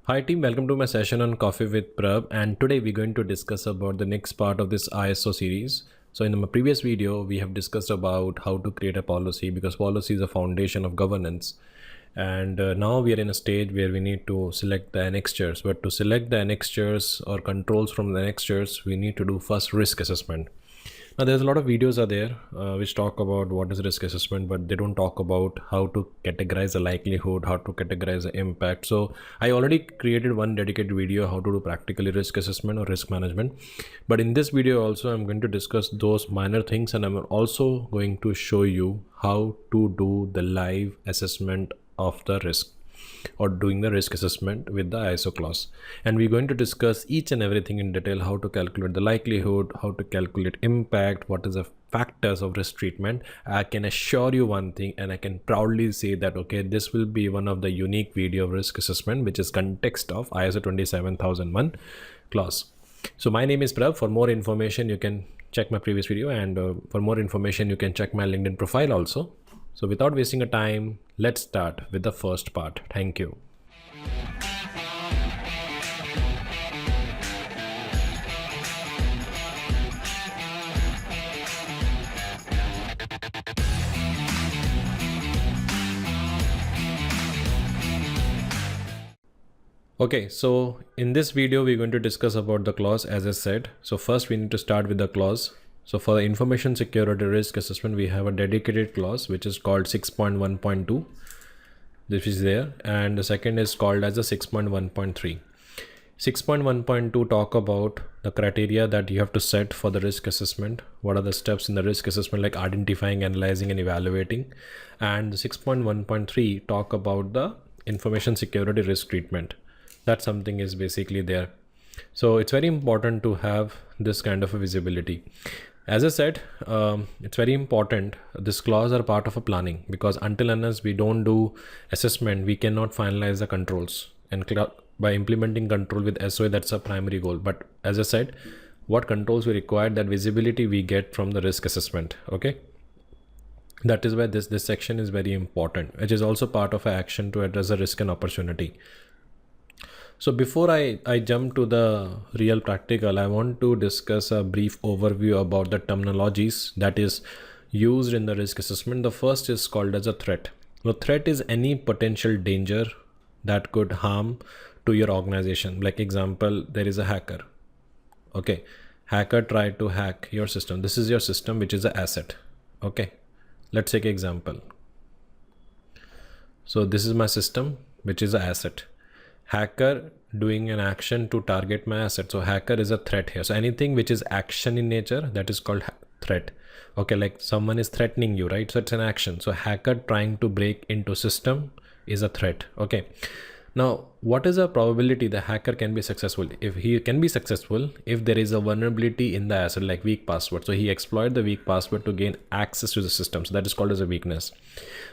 Hi team, welcome to my session on Coffee with Prabh, and today we're going to discuss about the next part of this ISO series. So in my previous video, we have discussed about how to create a policy because policy is a foundation of governance. And now we are in a stage where we need to select the annexures, but to select the annexures or controls from the annexures, we need to do first risk assessment. Now there's a lot of videos are there which talk about what is risk assessment, but they don't talk about how to categorize the likelihood, how to categorize the impact. So I already created one dedicated video how to do practically risk assessment or risk management. But in this video also I'm going to discuss those minor things, and I'm also going to show you how to do the live assessment of the risk or doing the risk assessment with the ISO clause. And we're going to discuss each and everything in detail, how to calculate the likelihood, how to calculate impact, what is the factors of risk treatment. I can assure you one thing, and I can proudly say that, okay, this will be one of the unique video of risk assessment, which is context of ISO 27001 clause. So my name is Prabh. For more information, you can check my previous video, and for more information, you can check my LinkedIn profile also. So without wasting a time, let's start with the first part. Thank you. Okay, so in this video, we're going to discuss about the clause as I said. So first we need to start with the clause. So for the information security risk assessment, we have a dedicated clause which is called 6.1.2. This is there, and the second is called as a 6.1.3. 6.1.2 talk about the criteria that you have to set for the risk assessment. What are the steps in the risk assessment, like identifying, analyzing, and evaluating. And the 6.1.3 talk about the information security risk treatment. That something is basically there. So it's very important to have this kind of a visibility. As I said, it's very important. This clause are part of a planning, because until unless we don't do assessment, we cannot finalize the controls. And by implementing control with SOA, that's a primary goal. But as I said, what controls we require, that visibility we get from the risk assessment. Okay. That is why this section is very important, which is also part of an action to address the risk and opportunity. So before I jump to the real practical, I want to discuss a brief overview about the terminologies that is used in the risk assessment. The first is called as a threat. The threat is any potential danger that could harm to your organization. Like example, there is a hacker. Okay, hacker tried to hack your system. This is your system, which is an asset. Okay, let's take example. So this is my system, which is an asset. Hacker doing an action to target my asset. So hacker is a threat here. So anything which is action in nature, that is called threat. Okay, like someone is threatening you, right? So it's an action. So hacker trying to break into system is a threat. Okay. Now, what is the probability the hacker can be successful? If he can be successful, if there is a vulnerability in the asset, like weak password. So he exploit the weak password to gain access to the system. So that is called as a weakness.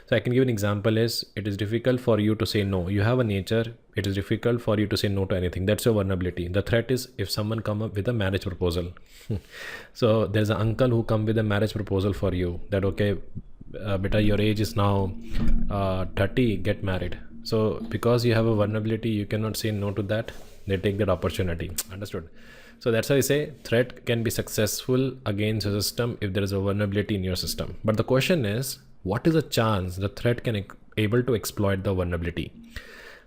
So I can give an example is, it is difficult for you to say no. You have a nature. It is difficult for you to say no to anything. That's your vulnerability. The threat is if someone come up with a marriage proposal. So there's an uncle who come with a marriage proposal for you that, okay, beta, your age is now 30, get married. So because you have a vulnerability, you cannot say no to that. They take that opportunity. Understood? So that's why I say threat can be successful against a system if there is a vulnerability in your system. But the question is, what is the chance the threat can able to exploit the vulnerability?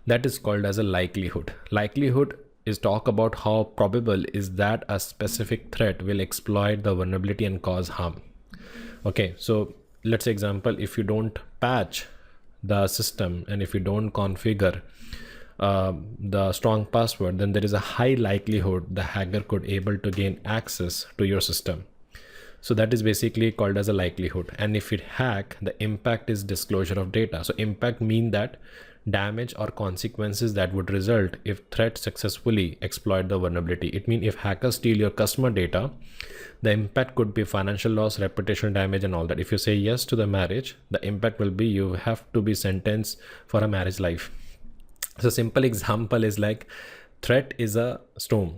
That is called as a likelihood. Likelihood is talk about how probable is that a specific threat will exploit the vulnerability and cause harm. Okay, so let's say example, if you don't patch the system and if you don't configure the strong password, then there is a high likelihood the hacker could able to gain access to your system. So that is basically called as a likelihood. And if it hack, the impact is disclosure of data. So impact mean that damage or consequences that would result if threat successfully exploit the vulnerability. It means if hackers steal your customer data, the impact could be financial loss, reputational damage, and all that. If you say yes to the marriage, the impact will be you have to be sentenced for a marriage life. So simple example is like threat is a storm.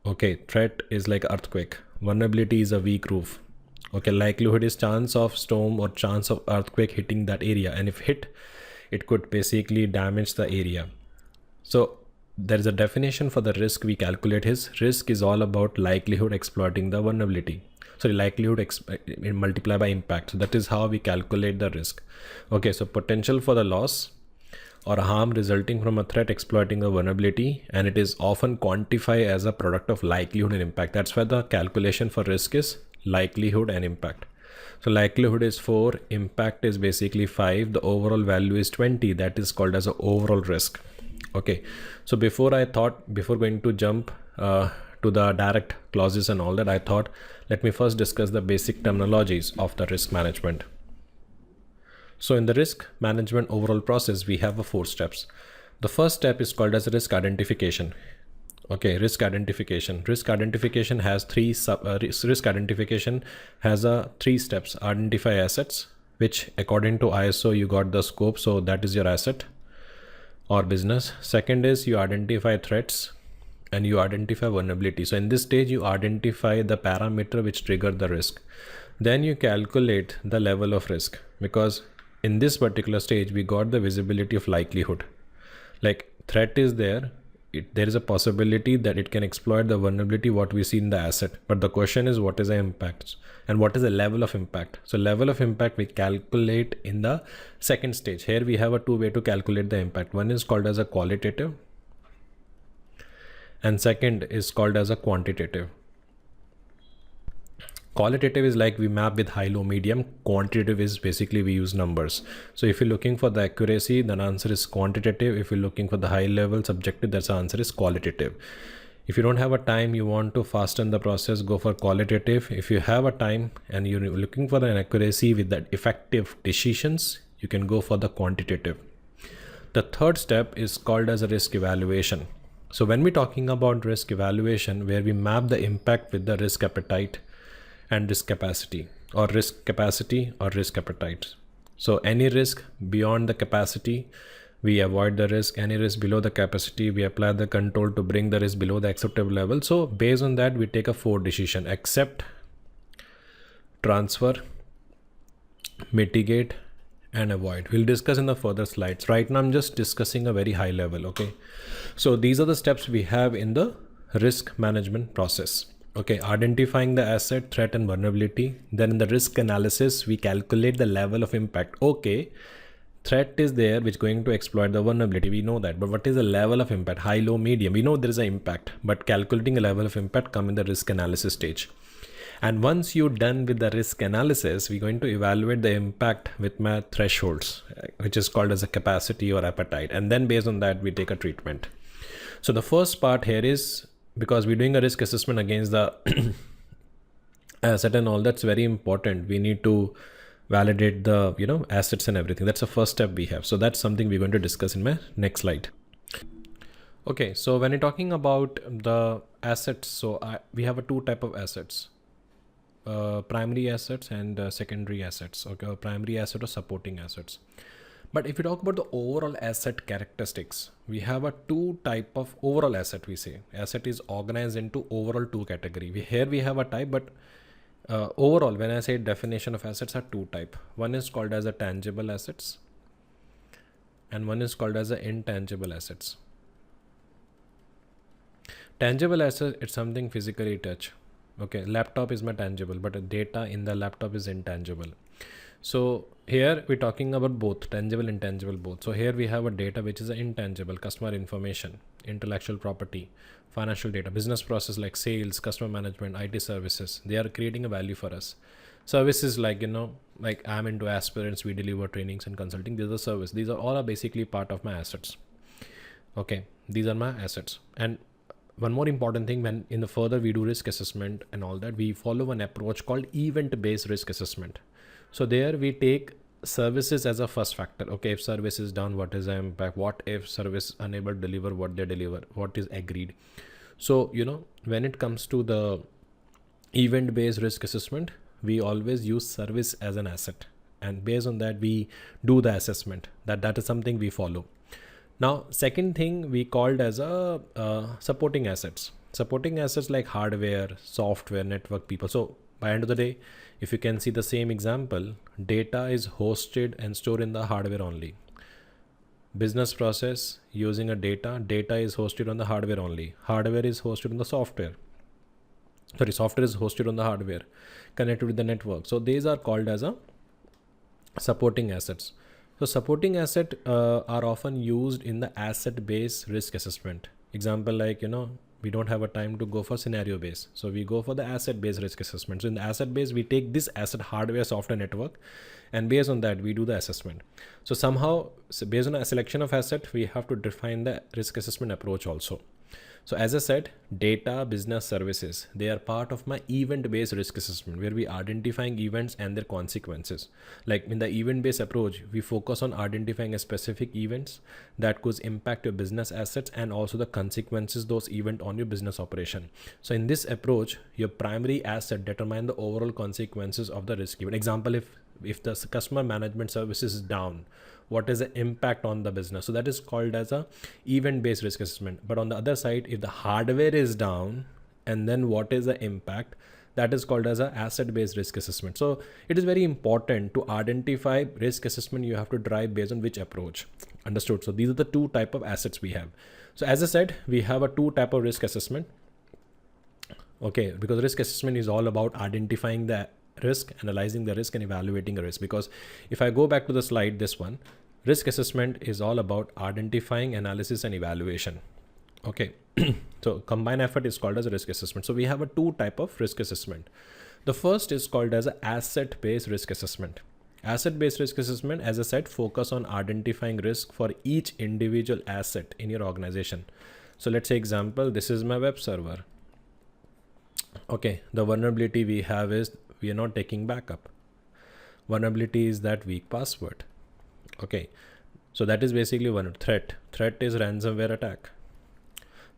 Okay, threat is like earthquake. Vulnerability is a weak roof. Okay, likelihood is chance of storm or chance of earthquake hitting that area, and if hit, it could basically damage the area. So there is a definition for the risk we calculate. His risk is all about likelihood exploiting the vulnerability. Sorry, likelihood multiply by impact. So that is how we calculate the risk. Okay, so potential for the loss or harm resulting from a threat exploiting a vulnerability, and it is often quantified as a product of likelihood and impact. That's why the calculation for risk is likelihood and impact. So likelihood is 4, impact is basically 5, the overall value is 20. That is called as an overall risk. Okay, so before going to jump to the direct clauses and all that, I thought let me first discuss the basic terminologies of the risk management. So in the risk management overall process, we have 4 steps. The first step is called as risk identification. Okay, risk identification. Risk identification has 3 steps. Identify assets, which according to ISO you got the scope, so that is your asset or business. Second is you identify threats and you identify vulnerability. So in this stage you identify the parameter which trigger the risk. Then you calculate the level of risk, because in this particular stage we got the visibility of likelihood. Like threat is there, there is a possibility that it can exploit the vulnerability what we see in the asset, but the question is what is the impact and what is the level of impact. So level of impact we calculate in the second stage. Here we have a 2 way to calculate the impact. One is called as a qualitative and second is called as a quantitative. Qualitative is like we map with high, low, medium. Quantitative is basically we use numbers. So if you're looking for the accuracy, then answer is quantitative. If you're looking for the high level subjective, that's the answer is qualitative. If you don't have a time, you want to fasten the process, go for qualitative. If you have a time and you're looking for an accuracy with that effective decisions, you can go for the quantitative. The third step is called as a risk evaluation. So when we're talking about risk evaluation, where we map the impact with the risk appetite and risk capacity or risk appetite. So any risk beyond the capacity, we avoid the risk. Any risk below the capacity, we apply the control to bring the risk below the acceptable level. So based on that, we take a 4 decision: accept, transfer, mitigate, and avoid. We'll discuss in the further slides. Right now, I'm just discussing a very high level. Okay. So these are the steps we have in the risk management process. Okay, identifying the asset, threat, and vulnerability. Then in the risk analysis, we calculate the level of impact. Okay, threat is there which is going to exploit the vulnerability. We know that, but what is the level of impact? High, low, medium. We know there is an impact, but calculating a level of impact come in the risk analysis stage. And once you're done with the risk analysis, we're going to evaluate the impact with my thresholds, which is called as a capacity or appetite. And then based on that, we take a treatment. So the first part here is, because we're doing a risk assessment against the asset and all, that's very important. We need to validate the assets and everything. That's the first step we have. So that's something we're going to discuss in my next slide. Okay, so when you're talking about the assets, so we have a 2 type of assets, primary assets and secondary assets. Okay, primary asset or supporting assets. But if you talk about the overall asset characteristics, we have a 2 type of overall asset. We say asset is organized into overall 2 category. Here we have a type, but overall, when I say definition of assets are 2 type. One is called as a tangible assets and one is called as a intangible assets. Tangible asset, it's something physically touch. Okay, laptop is my tangible, but data in the laptop is intangible. So here we're talking about both tangible and intangible both. So here we have a data which is an intangible: customer information, intellectual property, financial data, business process like sales, customer management, IT services. They are creating a value for us. Services like, like I'm into aspirants, we deliver trainings and consulting. These are service. These are all basically part of my assets. Okay, these are my assets. And one more important thing, when in the further we do risk assessment and all that, we follow an approach called event-based risk assessment. So there we take services as a first factor. Okay, if service is down, what is the impact? What if service unable to deliver what they deliver? What is agreed? So, when it comes to the event-based risk assessment, we always use service as an asset. And based on that, we do the assessment. That is something we follow. Now, second thing we called as a supporting assets. Supporting assets like hardware, software, network, people. So by end of the day, if you can see the same example, data is hosted and stored in the hardware only. Business process using a data. Data is hosted on the hardware only. Hardware is hosted on the software. Sorry, software is hosted on the hardware, connected with the network. So these are called as a supporting assets. So supporting asset are often used in the asset based risk assessment. Example, like, we don't have a time to go for scenario based, so we go for the asset based risk assessment. So in the asset based, we take this asset, hardware, software, network, and based on that we do the assessment. So somehow, based on a selection of asset, we have to define the risk assessment approach also. So as I said, data, business, services, they are part of my event-based risk assessment, where we identifying events and their consequences. Like in the event-based approach, we focus on identifying a specific events that could impact your business assets and also the consequences those event on your business operation. So in this approach, your primary asset determine the overall consequences of the risk event. Example, if the customer management services is down, what is the impact on the business? So that is called as a event based risk assessment. But on the other side, if the hardware is down, and then what is the impact, that is called as a asset based risk assessment. So it is very important to identify risk assessment you have to drive based on which approach. Understood? So these are the two type of assets we have. So as I said, we have a two type of risk assessment. Okay, because risk assessment is all about identifying the risk, analyzing the risk, and evaluating the risk. Because if I go back to the slide, this one, risk assessment is all about identifying, analysis, and evaluation. Okay, so combined effort is called as a risk assessment. So we have a two type of risk assessment. The first is called as a asset based risk assessment. Asset based risk assessment, as I said, focus on identifying risk for each individual asset in your organization. So let's say example, this is my web server. Okay, the vulnerability we have is we are not taking backup. Vulnerability is that weak password. Okay, so that is basically one threat. Threat is ransomware attack.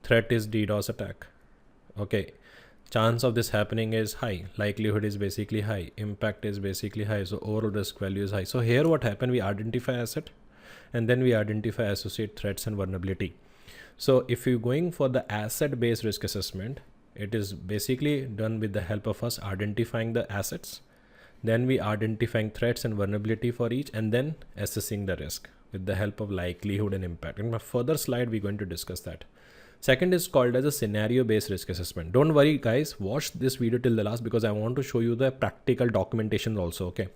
Threat is DDoS attack. Okay, chance of this happening is high. Likelihood is basically high. Impact is basically high. So overall risk value is high. So here what happened, we identify asset and then we identify associate threats and vulnerability. So if you're going for the asset based risk assessment, it is basically done with the help of us identifying the assets, then we identifying threats and vulnerability for each, and then assessing the risk with the help of likelihood and impact. In my further slide, we're going to discuss that. Second is called as a scenario based risk assessment. Don't worry guys, watch this video till the last because I want to show you the practical documentation also. Okay,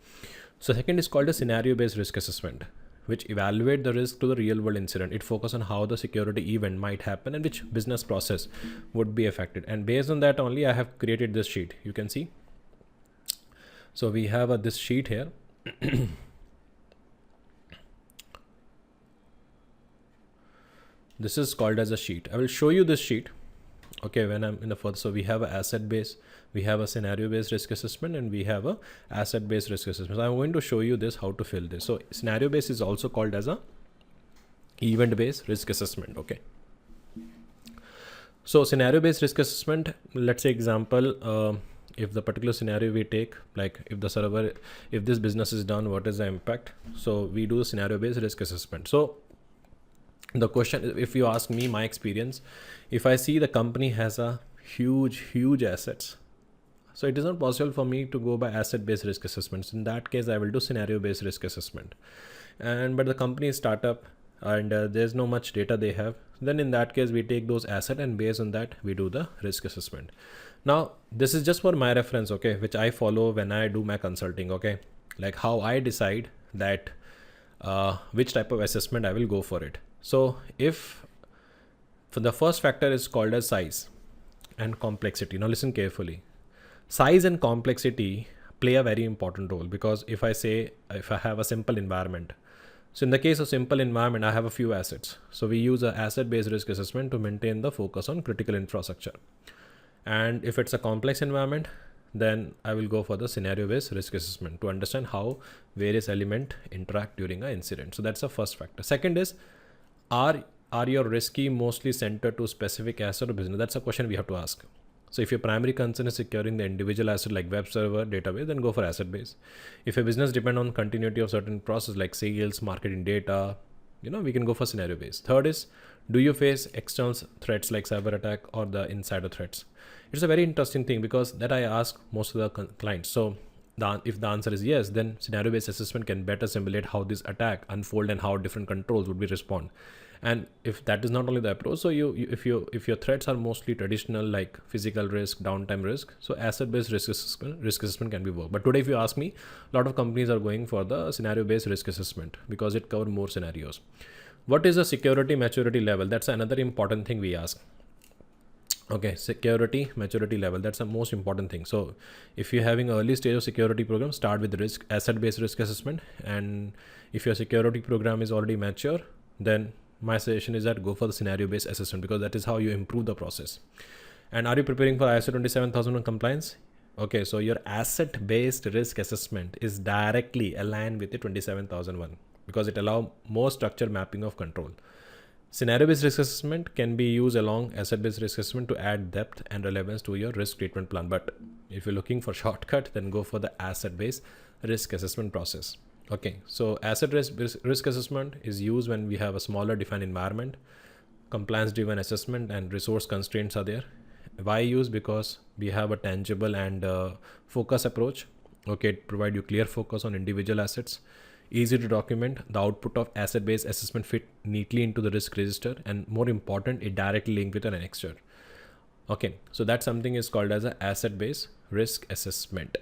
so second is called a scenario based risk assessment, which evaluate the risk to the real world incident. It focuses on how the security event might happen and which business process would be affected. And based on that only, I have created this sheet. You can see. So we have this sheet here. This is called as a sheet. I will show you this sheet. Okay, when I'm in the first, so we have a asset based, we have a scenario based risk assessment, and we have a asset based risk assessment. So I'm going to show you this, how to fill this. So scenario based is also called as a event based risk assessment. Okay. So scenario based risk assessment, let's say example, if the particular scenario we take, like if the server, if this business is done, what is the impact? So we do scenario based risk assessment. So the question, if you ask me, my experience, if I see the company has a huge assets, so it is not possible for me to go by asset based risk assessments. In that case, I will do scenario based risk assessment. But the company is startup and there's no much data they have, then in that case we take those assets and based on that we do the risk assessment. Now this is just for my reference, okay, which I follow when I do my consulting. Okay, like how I decide that which type of assessment I will go for it. So if for the first factor is called as size and complexity. Now listen carefully. Size and complexity play a very important role, because if I have a simple environment, so in the case of simple environment, I have a few assets. So we use an asset based risk assessment to maintain the focus on critical infrastructure. And if it's a complex environment, then I will go for the scenario based risk assessment to understand how various elements interact during an incident. So that's the first factor. Second is, are your risky mostly centered to specific asset or business? That's a question we have to ask. So if your primary concern is securing the individual asset like web server, database, then go for asset base. If your business depend on continuity of certain process like sales, marketing, data, we can go for scenario base. Third is, do you face external threats like cyber attack or the insider threats? It's a very interesting thing because that I ask most of the clients. So If the answer is yes, then scenario-based assessment can better simulate how this attack unfold and how different controls would be respond. And if that is not only the approach, so if your threats are mostly traditional like physical risk, downtime risk, so asset-based risk assessment can be worked. But today, if you ask me, a lot of companies are going for the scenario-based risk assessment because it covers more scenarios. What is the security maturity level? That's another important thing we ask. Okay, security maturity level, that's the most important thing. So if you're having early stage of security program, start with risk asset-based risk assessment. And if your security program is already mature, then my suggestion is that go for the scenario-based assessment, because that is how you improve the process. And are you preparing for ISO 27001 compliance? Okay, so your asset-based risk assessment is directly aligned with the 27001 because it allows more structured mapping of control. Scenario-based risk assessment can be used along asset-based risk assessment to add depth and relevance to your risk treatment plan. But if you're looking for shortcut, then go for the asset-based risk assessment process. Okay, so asset risk assessment is used when we have a smaller defined environment, compliance-driven assessment, and resource constraints are there. Why use? Because we have a tangible and focus approach. Okay, it provide you clear focus on individual assets. Easy to document. The output of asset-based assessment fit neatly into the risk register, and more important, it directly linked with an annexure. Okay, so that something is called as an asset-based risk assessment.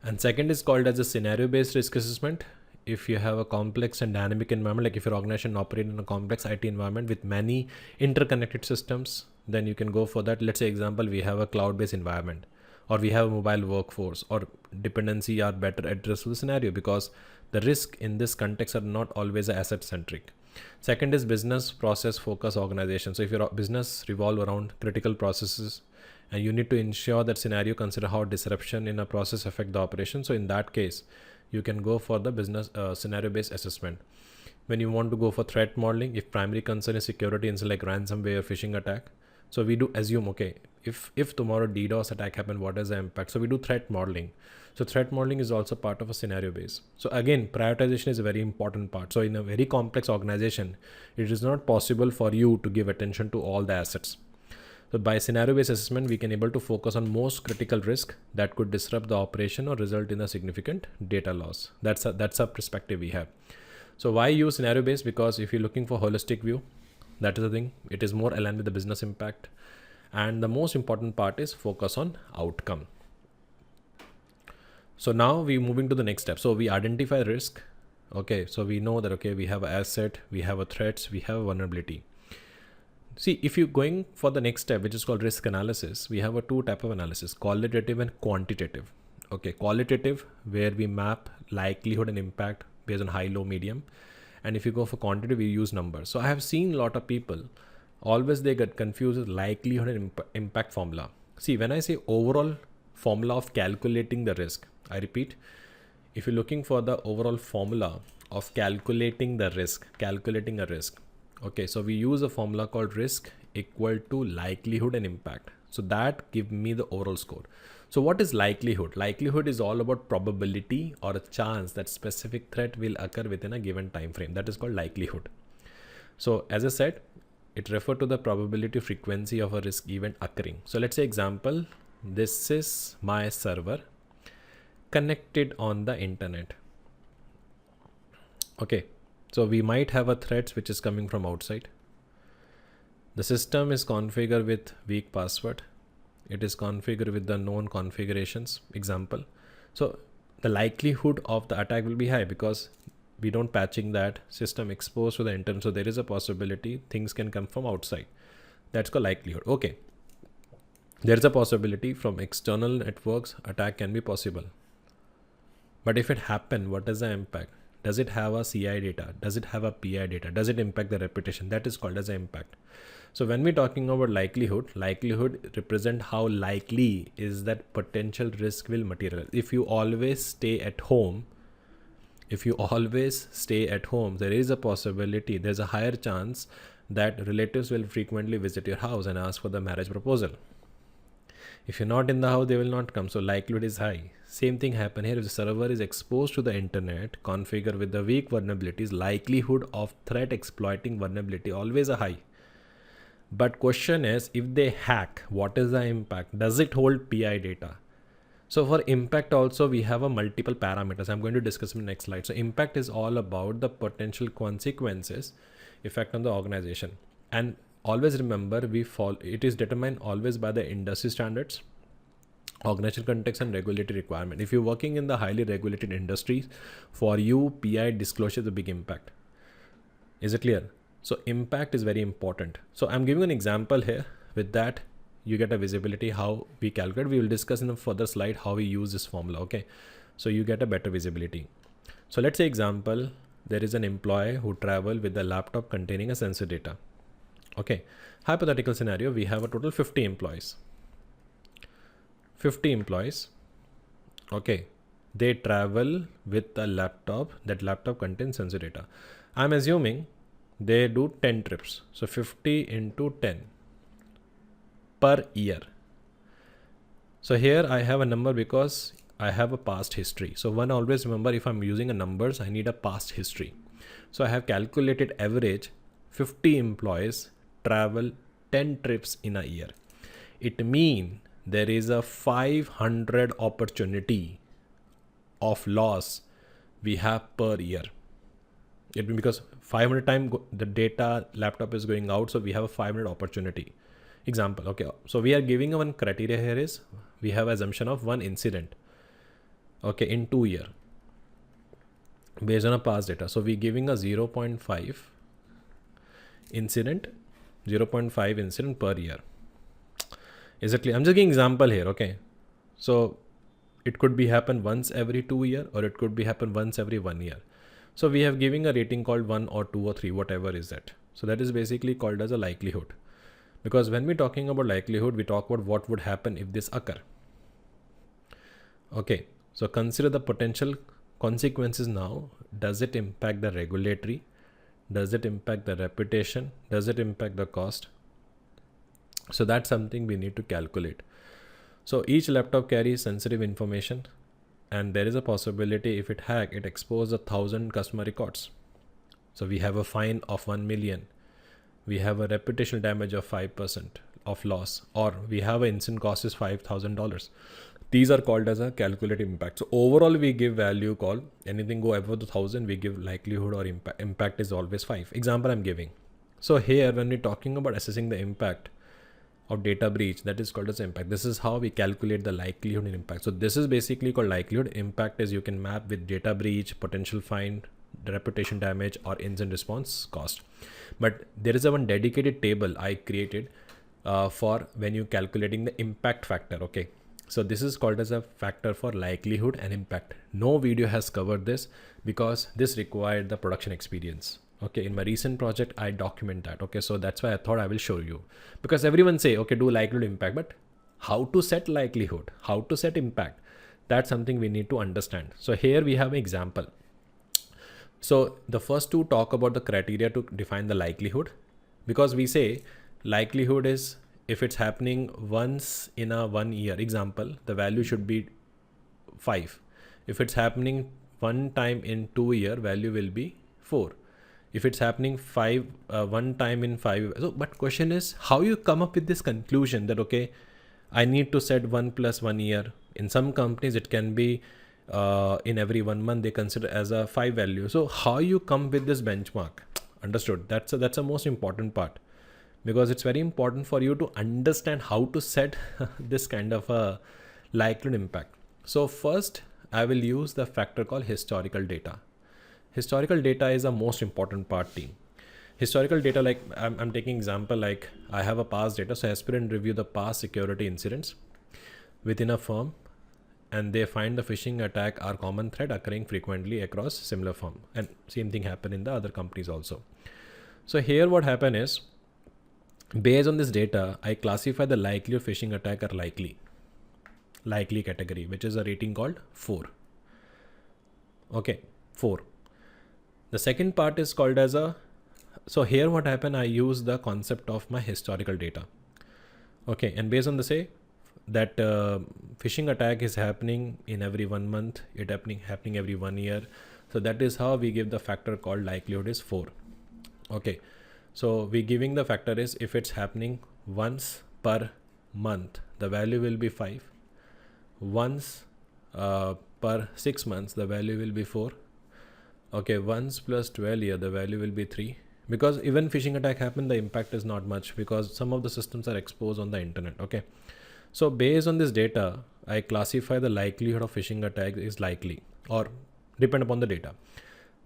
And second is called as a scenario-based risk assessment. If you have a complex and dynamic environment, like if your organization operates in a complex IT environment with many interconnected systems, then you can go for that. Let's say example, we have a cloud-based environment, or we have a mobile workforce, or dependency are better addressed to the scenario because the risk in this context are not always asset centric. Second is business process focus organization. So if your business revolve around critical processes and you need to ensure that scenario consider how disruption in a process affect the operation. So in that case, you can go for the business scenario based assessment. When you want to go for threat modeling, if primary concern is security incident like ransomware or phishing attack, so we do assume, okay, if tomorrow DDoS attack happen, what is the impact? So we do threat modeling. So threat modeling is also part of a scenario base. So again, prioritization is a very important part. So in a very complex organization, it is not possible for you to give attention to all the assets. So by scenario based assessment, we can able to focus on most critical risk that could disrupt the operation or result in a significant data loss. That's a perspective we have. So why use scenario based? Because if you're looking for holistic view, that is the thing. It is more aligned with the business impact. And the most important part is focus on outcome. So now we're moving to the next step. So we identify risk. Okay, so we know that, okay, we have an asset, we have a threats, we have a vulnerability. See, if you're going for the next step, which is called risk analysis, we have a two type of analysis, qualitative and quantitative. Okay, qualitative, where we map likelihood and impact based on high, low, medium. And if you go for quantitative, we use numbers. So I have seen a lot of people, always they get confused with likelihood and impact formula. See, when I say overall formula of calculating the risk, I repeat, if you're looking for the overall formula of calculating the risk, calculating a risk. Okay, so we use a formula called risk equal to likelihood and impact. So that give me the overall score. So what is likelihood? Likelihood is all about probability or a chance that specific threat will occur within a given time frame. That is called likelihood. So as I said, it refers to the probability frequency of a risk event occurring. So let's say example, this is my server connected on the internet. Okay, so we might have a threat which is coming from outside. The system is configured with weak password. It is configured with the known configurations, example. So the likelihood of the attack will be high because we don't patching that system exposed to the internet. So there is a possibility things can come from outside. That's called likelihood. Okay. There is a possibility from external networks attack can be possible. But if it happen, what is the impact? Does it have a CI data? Does it have a PI data? Does it impact the reputation? That is called as an impact. So when we're talking about likelihood represent how likely is that potential risk will materialize. If you always stay at home, there is a possibility, there's a higher chance that relatives will frequently visit your house and ask for the marriage proposal. If you're not in the house, they will not come. So likelihood is high. Same thing happen here. If the server is exposed to the internet, configured with the weak vulnerabilities, likelihood of threat exploiting vulnerability always a high. But question is, if they hack, what is the impact? Does it hold PI data? So for impact also, we have a multiple parameters. I'm going to discuss in the next slide. So impact is all about the potential consequences effect on the organization. And always remember, it is determined always by the industry standards, organizational context, and regulatory requirement. If you're working in the highly regulated industries, for you, PI disclosure is a big impact. Is it clear? So impact is very important. So I'm giving an example here. With that, you get a visibility how we calculate. We will discuss in a further slide how we use this formula. Okay, so you get a better visibility. So let's say example, there is an employee who travel with a laptop containing a sensor data. Okay, hypothetical scenario, we have a total 50 employees. 50 employees. Okay, they travel with a laptop. That laptop contains sensor data. I'm assuming they do 10 trips. So 50 into 10 per year. So here I have a number because I have a past history. So one always remember, if I'm using a numbers, I need a past history. So I have calculated average 50 employees travel 10 trips in a year. It means there is a 500 opportunity of loss we have per year. It means because 500 times the data laptop is going out, so we have a 500 opportunity. Example, okay, so we are giving one criteria here is we have assumption of one incident, okay, in 2 years based on a past data. So we giving a 0.5 incident, 0.5 incident per year. Is it clear? I'm just giving example here. Okay, so it could be happen once every 2 years, or it could be happen once every 1 year. So we have giving a rating called 1 or 2 or 3, whatever is that. So that is basically called as a likelihood. Because when we're talking about likelihood, we talk about what would happen if this occur. Okay, so consider the potential consequences now. Does it impact the regulatory? Does it impact the reputation? Does it impact the cost? So that's something we need to calculate. So each laptop carries sensitive information, and there is a possibility if it hack, it exposes 1,000 customer records. So we have a fine of 1 million. We have a reputational damage of 5% of loss, or we have an incident cost is $5,000. These are called as a calculated impact. So overall, we give value called anything go above the 1,000, we give likelihood or impact is always 5. Example I'm giving. So here, when we're talking about assessing the impact of data breach, that is called as impact. This is how we calculate the likelihood and impact. So this is basically called likelihood. Impact is you can map with data breach, potential fine, the reputation damage, or incident response cost. But there is a one dedicated table I created for when you calculating the impact factor. Okay, so this is called as a factor for likelihood and impact. No video has covered this because this required the production experience. Okay, in my recent project I document that. Okay, so that's why I thought I will show you, because everyone say okay, do likelihood impact, but how to set likelihood, how to set impact, that's something we need to understand. So here we have an example. So the first two talk about the criteria to define the likelihood, because we say likelihood is if it's happening once in a 1 year, example, the value should be 5. If it's happening one time in 2 year, value will be 4. If it's happening one time in 5. So, but question is how you come up with this conclusion that, okay, I need to set 1 plus 1 year. In some companies, it can be in every 1 month they consider as a 5 value. So how you come with this benchmark? Understood. That's a most important part, because it's very important for you to understand how to set this kind of a likelihood impact. So first I will use the factor called historical data. Historical data is the most important part, team. Historical data, like I'm taking example, like I have a past data. So aspirant review the past security incidents within a firm, and they find the phishing attack are common threat occurring frequently across similar firm, and same thing happen in the other companies also. So here what happen is, based on this data, I classify the likelihood phishing attack are likely category, which is a rating called 4. Okay, 4. The second part is called as a, so here what happened, I use the concept of my historical data. Okay, and based on the say that phishing attack is happening in every 1 month, it happening every 1 year. So that is how we give the factor called likelihood is 4. Okay, so we giving the factor is if it's happening once per month, the value will be 5. once per 6 months, the value will be 4. Okay, once plus 12 year, the value will be 3. Because even phishing attack happen, the impact is not much because some of the systems are exposed on the internet. Okay, so based on this data, I classify the likelihood of phishing attack is likely or depend upon the data.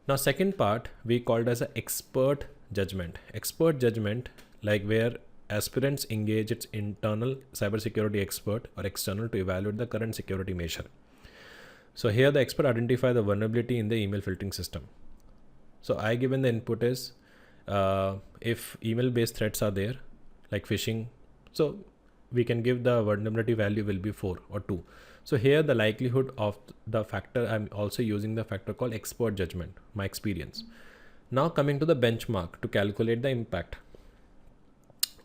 Now, second part we called as an expert judgment. Expert judgment, like where aspirants engage its internal cybersecurity expert or external to evaluate the current security measure. So here the expert identify the vulnerability in the email filtering system. So I given the input is if email based threats are there like phishing, so we can give the vulnerability value will be 4 or 2. So here the likelihood of the factor, I'm also using the factor called expert judgment, my experience. Now coming to the benchmark to calculate the impact.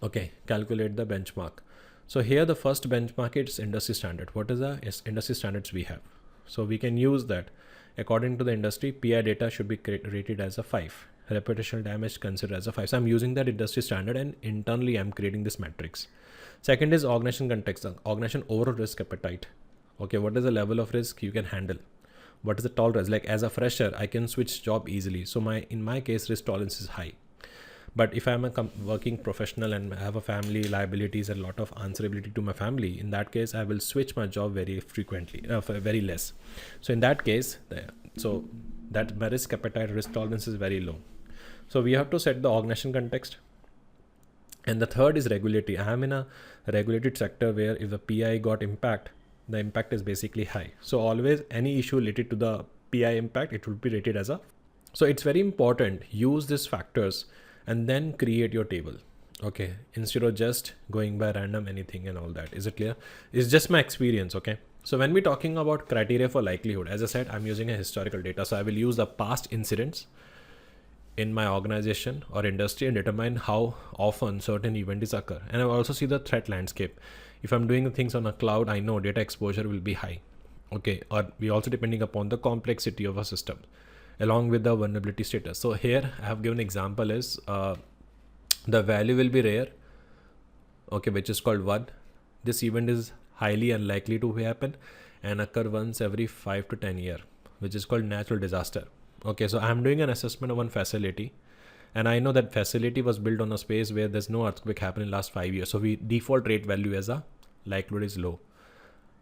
Okay, calculate the benchmark. So here the first benchmark is industry standard. What is the industry standards we have? So we can use that. According to the industry, PI data should be rated as a 5. Reputational damage considered as a 5. So I'm using that industry standard and internally I'm creating this matrix. Second is organization context, organization overall risk appetite. Okay, what is the level of risk you can handle? What is the tolerance? Like as a fresher, I can switch job easily. So in my case, risk tolerance is high. But if I'm a working professional and I have a family, liabilities, and a lot of answerability to my family, in that case, I will switch my job very frequently, very less. So in that case, so that my risk appetite, risk tolerance is very low. So we have to set the organization context. And the third is regulatory. I am in a regulated sector where if the PI got impact, the impact is basically high. So always any issue related to the PI impact, it will be rated as a. So it's very important. Use these factors and then create your table. Okay, instead of just going by random anything and all that. Is it clear? It's just my experience. Okay, so when we're talking about criteria for likelihood, as I said, I'm using a historical data. So I will use the past incidents in my organization or industry and determine how often certain events occur. And I will also see the threat landscape. If I'm doing things on a cloud, I know data exposure will be high. Okay, or we also depending upon the complexity of a system along with the vulnerability status. So here I have given example is the value will be rare, okay, which is called 1. This event is highly unlikely to happen and occur once every 5 to 10 years, which is called natural disaster. Okay, so I'm doing an assessment of one facility and I know that facility was built on a space where there's no earthquake happened in last 5 years. So we default rate value as a likelihood is low.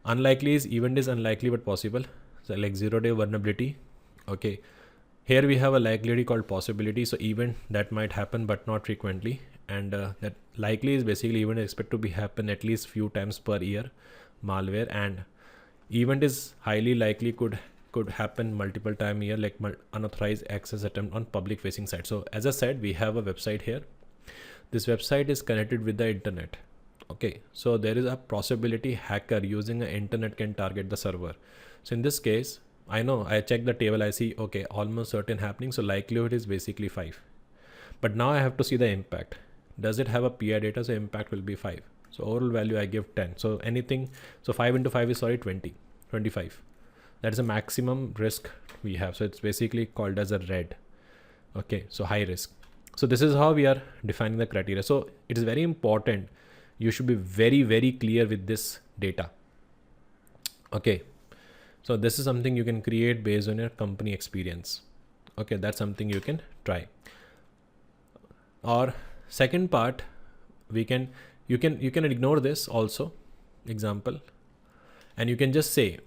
Unlikely is event is unlikely but possible. So like 0-day vulnerability. Okay. Here we have a likelihood called possibility. So event that might happen but not frequently. And that likely is basically event expected to be happen at least few times per year. Malware and event is highly likely could happen multiple time a year, like unauthorized access attempt on public facing site. So as I said, we have a website here. This website is connected with the internet. Okay, so there is a possibility hacker using the internet can target the server. So in this case, I know I check the table, I see, okay, almost certain happening. So likelihood is basically 5. But now I have to see the impact. Does it have a PI data? So impact will be 5. So overall value I give 10. So anything, so 5 into 5 is 25. That is a maximum risk we have. So it's basically called as a red. Okay, so high risk. So this is how we are defining the criteria. So it is very important. You should be very, very clear with this data. Okay. So this is something you can create based on your company experience. Okay, that's something you can try. Or second part, you can ignore this also example, and you can just say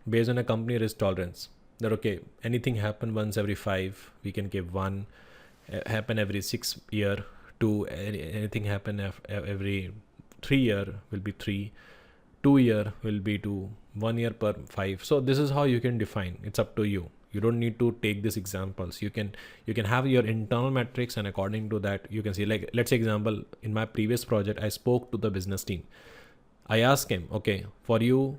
based on a company risk tolerance that okay, anything happen once every 5, we can give 1, happen every 6 year, 2, anything happen every 3 year will be 3, 2 year will be 2, 1 year per 5. So this is how you can define. It's up to you. You don't need to take these examples. You can have your internal metrics, and according to that you can see, like let's say example, in my previous project I spoke to the business team. I asked him, okay, for you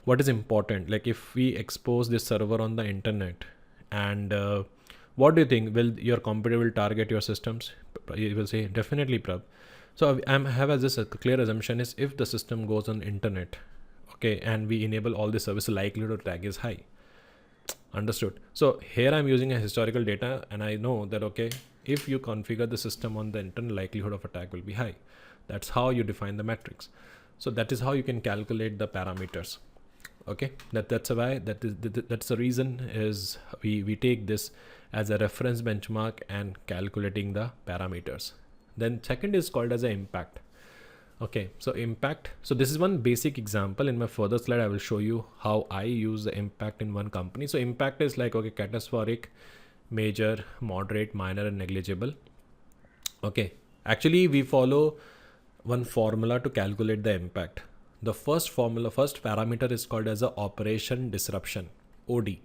what is important, like if we expose this server on the internet, and what do you think, will your competitor will target your systems? You will say definitely, Prabh. So I have as this a clear assumption is if the system goes on internet, okay, and we enable all the service, likelihood of attack is high. Understood. So here I'm using a historical data, and I know that okay, if you configure the system on the internet, likelihood of attack will be high. That's how you define the metrics. So that is how you can calculate the parameters. Okay, that's the reason is we take this as a reference benchmark and calculating the parameters. Then second is called as a impact. Okay, so impact. So this is one basic example. In my further slide, I will show you how I use the impact in one company. So impact is like, okay, catastrophic, major, moderate, minor, and negligible. Okay, actually we follow one formula to calculate the impact. The first parameter is called as a operation disruption, OD.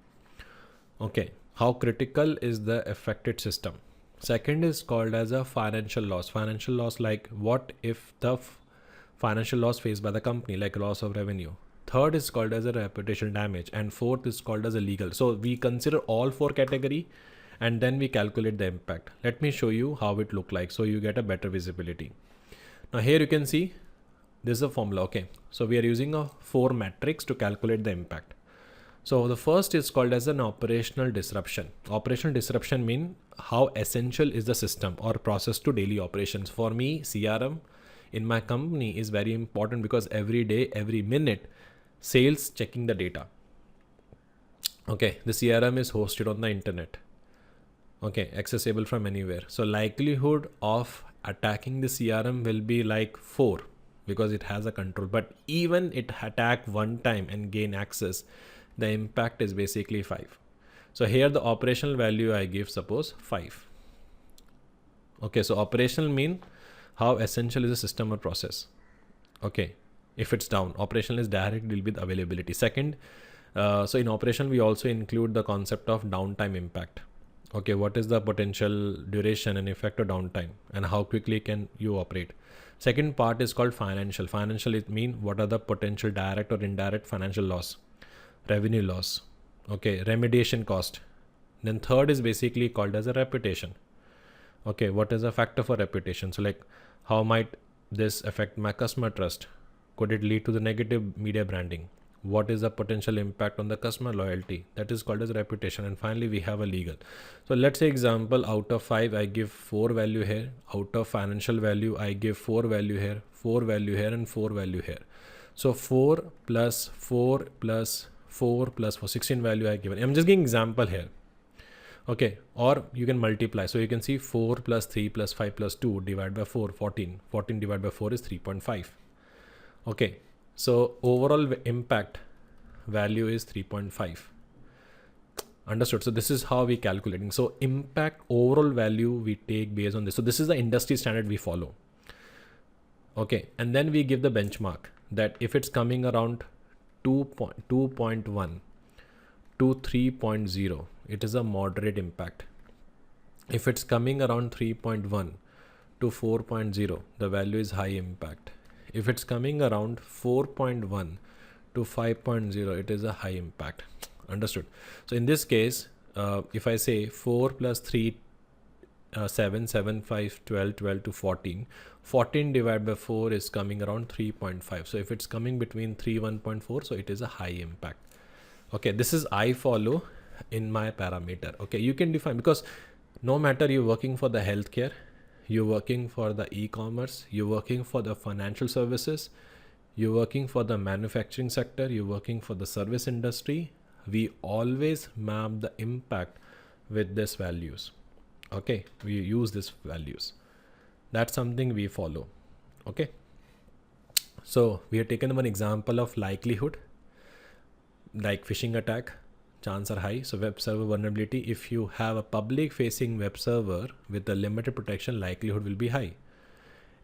Okay, how critical is the affected system? Second is called as a financial loss. Financial loss, like what if the financial loss faced by the company, like loss of revenue. Third is called as a reputation damage, and fourth is called as a legal. So we consider all four category and then we calculate the impact. Let me show you how it look like so you get a better visibility. Now here you can see this is a formula. Okay, so we are using a 4 matrix to calculate the impact. So the first is called as an operational disruption. Operational disruption mean how essential is the system or process to daily operations. For me, CRM in my company is very important because every day, every minute, sales checking the data. Okay, the CRM is hosted on the internet. Okay, accessible from anywhere. So likelihood of attacking the CRM will be like 4 because it has a control. But even it attack one time and gain access, the impact is basically 5. So here the operational value I give, suppose 5. Okay, so operational mean how essential is the system or process. Okay, if it's down, operational is direct deal with availability. Second, so in operational we also include the concept of downtime impact. Okay, what is the potential duration and effect of downtime and how quickly can you operate? Second part is called financial. Financial, it mean what are the potential direct or indirect financial loss, revenue loss, okay, remediation cost. Then third is basically called as a reputation. Okay, what is a factor for reputation? So like how might this affect my customer trust? Could it lead to the negative media branding? What is the potential impact on the customer loyalty? That is called as reputation. And finally we have a legal. So let's say example, out of 5 I give 4 value here. Out of financial value I give 4 value here, 4 value here, and 4 value here. So 4 plus 4 plus 4 plus 4, 16 value I given. I'm just giving example here. Okay, or you can multiply. So you can see 4 plus 3 plus 5 plus 2 divided by 4, 14. 14 divided by 4 is 3.5. Okay, so overall impact value is 3.5. Understood? So this is how we calculating. So impact overall value we take based on this. So this is the industry standard we follow. Okay, and then we give the benchmark that if it's coming around 2.1 to 3.0, it is a moderate impact. If it's coming around 3.1 to 4.0, the value is high impact. If it's coming around 4.1 to 5.0, it is a high impact. Understood? So in this case, if I say 4 plus 3, 7, 7, 5, 12, 12 to 14, 14 divided by 4 is coming around 3.5. So if it's coming between 3, 1.4, so it is a high impact. Okay, this is I follow in my parameter. Okay, you can define, because no matter you're working for the healthcare, you're working for the e-commerce, you're working for the financial services, you're working for the manufacturing sector, you're working for the service industry, we always map the impact with these values. Okay, we use these values. That's something we follow. Okay, so we have taken one example of likelihood, like phishing attack, chances are high. So web server vulnerability, if you have a public facing web server with a limited protection, likelihood will be high.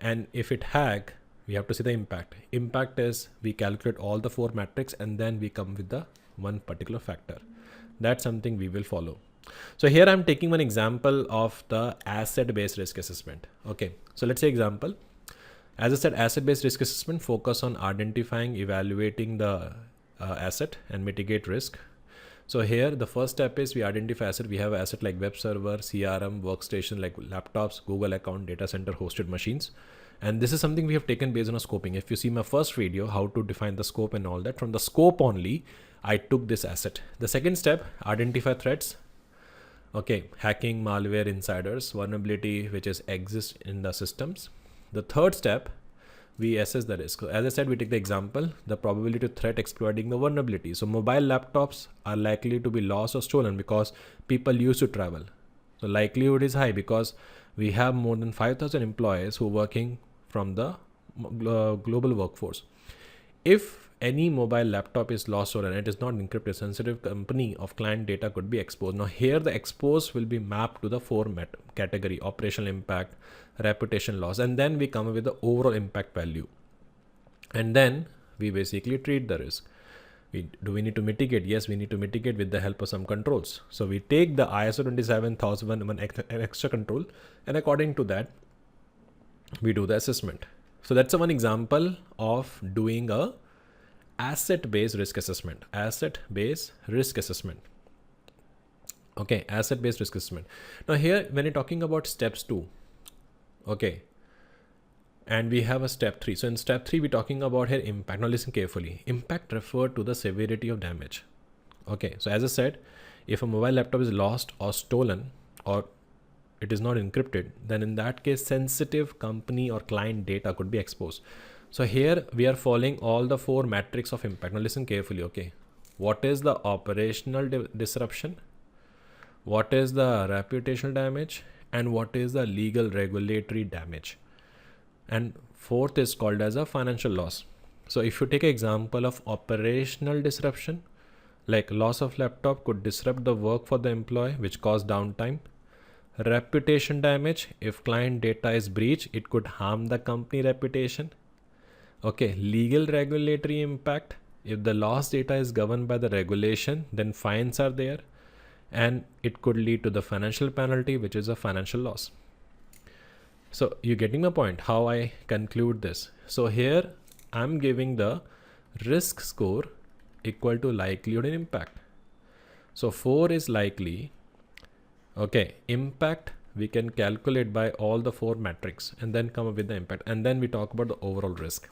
And if it hack, we have to see the impact. Impact is we calculate all the 4 metrics and then we come with the one particular factor. That's something we will follow. So here I'm taking one example of the asset-based risk assessment. Okay, so let's say example. As I said, asset-based risk assessment focus on identifying, evaluating the asset and mitigate risk. So here the first step is we identify asset. We have an asset like web server, CRM, workstation like laptops, Google account, data center, hosted machines. And this is something we have taken based on a scoping. If you see my first video, how to define the scope and all that, from the scope only, I took this asset. The second step, identify threats. Okay, hacking, malware, insiders, vulnerability, which is exist in the systems. The third step, we assess the risk. So as I said, we take the example, the probability of threat exploiting the vulnerability. So mobile laptops are likely to be lost or stolen because people used to travel. So likelihood is high because we have more than 5,000 employees who are working from the global workforce. If any mobile laptop is lost or it is not encrypted, sensitive company of client data could be exposed. Now here the expose will be mapped to the four category: operational impact, reputation loss, and then we come up with the overall impact value. And then we basically treat the risk. Do we need to mitigate? Yes, we need to mitigate with the help of some controls. So we take the ISO 27001 an extra control, and according to that, we do the assessment. So that's one example of doing a asset-based risk assessment. Asset-based risk assessment. Okay, asset-based risk assessment. Now here, when you're talking about steps 2, okay, and we have a step 3. So in step 3, we're talking about here impact. Now listen carefully. Impact refer to the severity of damage. Okay, so as I said, if a mobile laptop is lost or stolen or it is not encrypted, then in that case, sensitive company or client data could be exposed. So here we are following all the 4 metrics of impact. Now listen carefully, okay. What is the operational disruption? What is the reputational damage? And what is the legal regulatory damage? And 4th is called as a financial loss. So if you take an example of operational disruption, like loss of laptop could disrupt the work for the employee, which cause downtime. Reputation damage, if client data is breached, it could harm the company reputation. Okay, legal regulatory impact, if the lost data is governed by the regulation, then fines are there, and it could lead to the financial penalty, which is a financial loss. So you're getting the point how I conclude this. So here I'm giving the risk score equal to likelihood and impact. So 4 is likely. Okay, impact we can calculate by all the 4 metrics and then come up with the impact, and then we talk about the overall risk.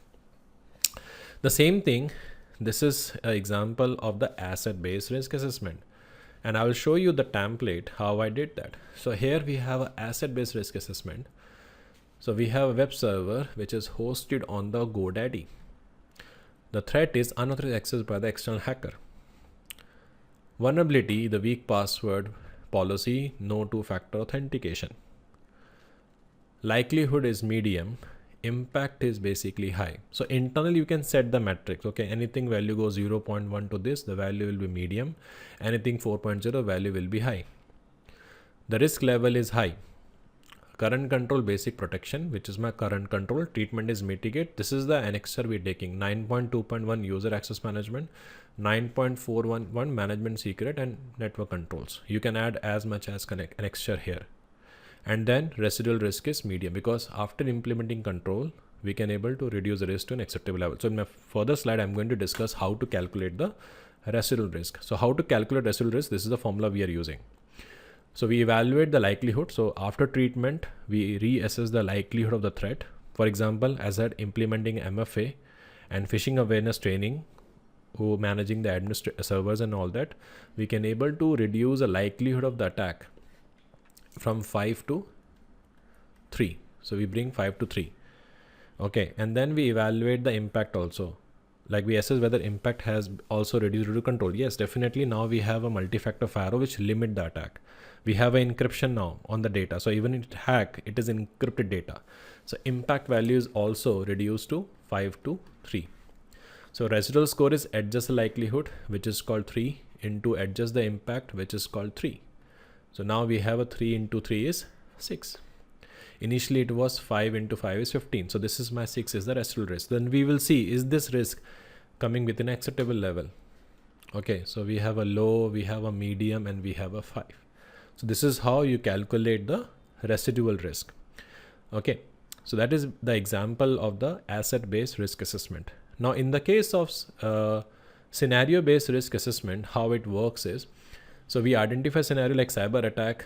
The same thing, this is an example of the asset-based risk assessment, and I will show you the template how I did that. So here we have an asset-based risk assessment. So we have a web server which is hosted on the GoDaddy. The threat is unauthorized access by the external hacker. Vulnerability, the weak password policy, no two-factor authentication. Likelihood is medium. Impact is basically high. So internally you can set the metrics. Okay, anything value goes 0.1 to this, the value will be medium. Anything 4.0 value will be high. The risk level is high. Current control basic protection, which is my current control. Treatment is mitigate. This is the annexure we're taking. 9.2.1 user access management, 9.411 management secret and network controls. You can add as much as annexure here. And then residual risk is medium, because after implementing control, we can able to reduce the risk to an acceptable level. So in my further slide, I'm going to discuss how to calculate the residual risk. So how to calculate residual risk? This is the formula we are using. So we evaluate the likelihood. So after treatment, we reassess the likelihood of the threat. For example, as I said, implementing MFA and phishing awareness training, who managing the servers and all that, we can able to reduce the likelihood of the attack from 5 to 3. So we bring 5 to 3. Okay. And then we evaluate the impact also. Like we assess whether impact has also reduced due to control. Yes, definitely. Now we have a multi-factor firewall which limit the attack. We have an encryption now on the data. So even if it hack, it is encrypted data. So impact value is also reduced to 5 to 3. So residual score is adjust the likelihood, which is called 3, into adjust the impact, which is called 3. So now we have a 3 into 3 is 6. Initially it was 5 into 5 is 15. So this is my 6 is the residual risk. Then we will see, is this risk coming within acceptable level? Okay, so we have a low, we have a medium, and we have a 5. So this is how you calculate the residual risk. Okay, so that is the example of the asset-based risk assessment. Now in the case of scenario-based risk assessment, how it works is, so we identify scenario like cyber attack,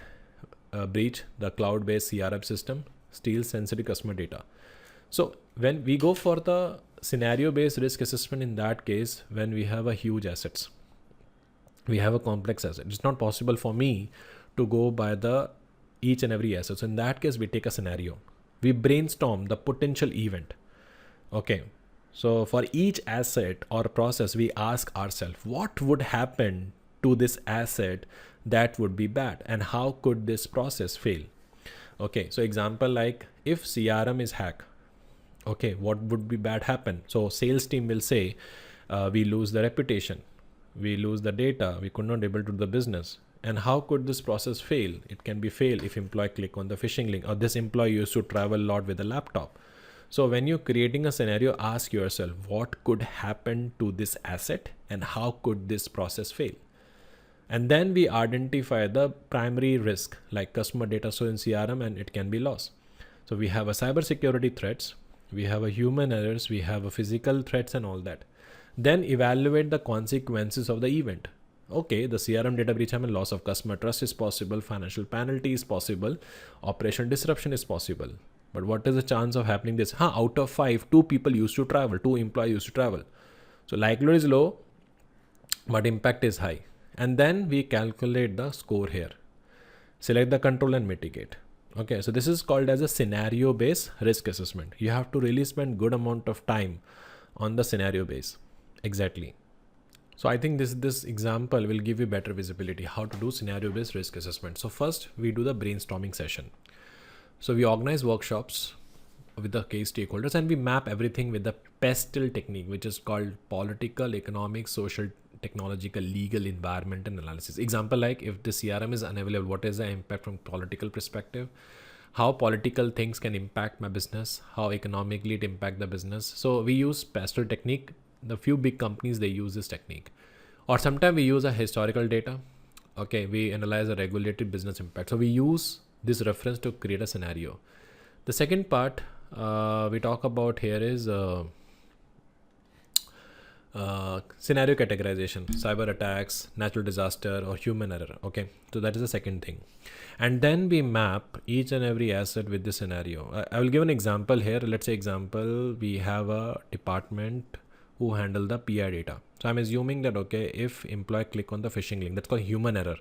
breach the cloud-based CRM system, steal sensitive customer data. So when we go for the scenario-based risk assessment, in that case, when we have a huge assets, we have a complex asset, it's not possible for me to go by the each and every asset. So in that case, we take a scenario. We brainstorm the potential event. Okay. So for each asset or process, we ask ourselves, what would happen to this asset that would be bad, and how could this process fail? Okay. So example, like if CRM is hacked, okay, what would be bad happen? So sales team will say, we lose the reputation, we lose the data, we could not able to do the business. And how could this process fail? It can be fail if employee click on the phishing link, or this employee used to travel a lot with a laptop. So when you're creating a scenario, ask yourself, what could happen to this asset and how could this process fail? And then we identify the primary risk, like customer data so in CRM, and it can be lost. So we have a cybersecurity threats, we have a human errors, we have a physical threats and all that. Then evaluate the consequences of the event. Okay, the CRM data breach, I mean, loss of customer trust is possible, financial penalty is possible, operation disruption is possible. But what is the chance of happening this? Out of 5, 2 people used to travel, 2 employees used to travel. So likelihood is low, but impact is high. And then we calculate the score here. Select the control and mitigate. Okay, so this is called as a scenario based risk assessment. You have to really spend good amount of time on the scenario base. Exactly. So I think this example will give you better visibility how to do scenario based risk assessment. So first we do the brainstorming session. So we organize workshops with the key stakeholders and we map everything with the PESTLE technique, which is called political, economic, social, technological, legal, environment and analysis. Example, like if the CRM is unavailable, what is the impact from political perspective? How political things can impact my business? How economically it impact the business? So we use PESTLE technique. The few big companies, they use this technique. Or sometimes we use a historical data. Okay, we analyze a regulated business impact. So we use this reference to create a scenario. The second part we talk about here is scenario categorization, cyber attacks, natural disaster, or human error. Okay, so that is the second thing. And then we map each and every asset with this scenario. I will give an example here. Let's say example, we have a department who handle the PI data. So I'm assuming that, okay, if employee click on the phishing link, that's called human error.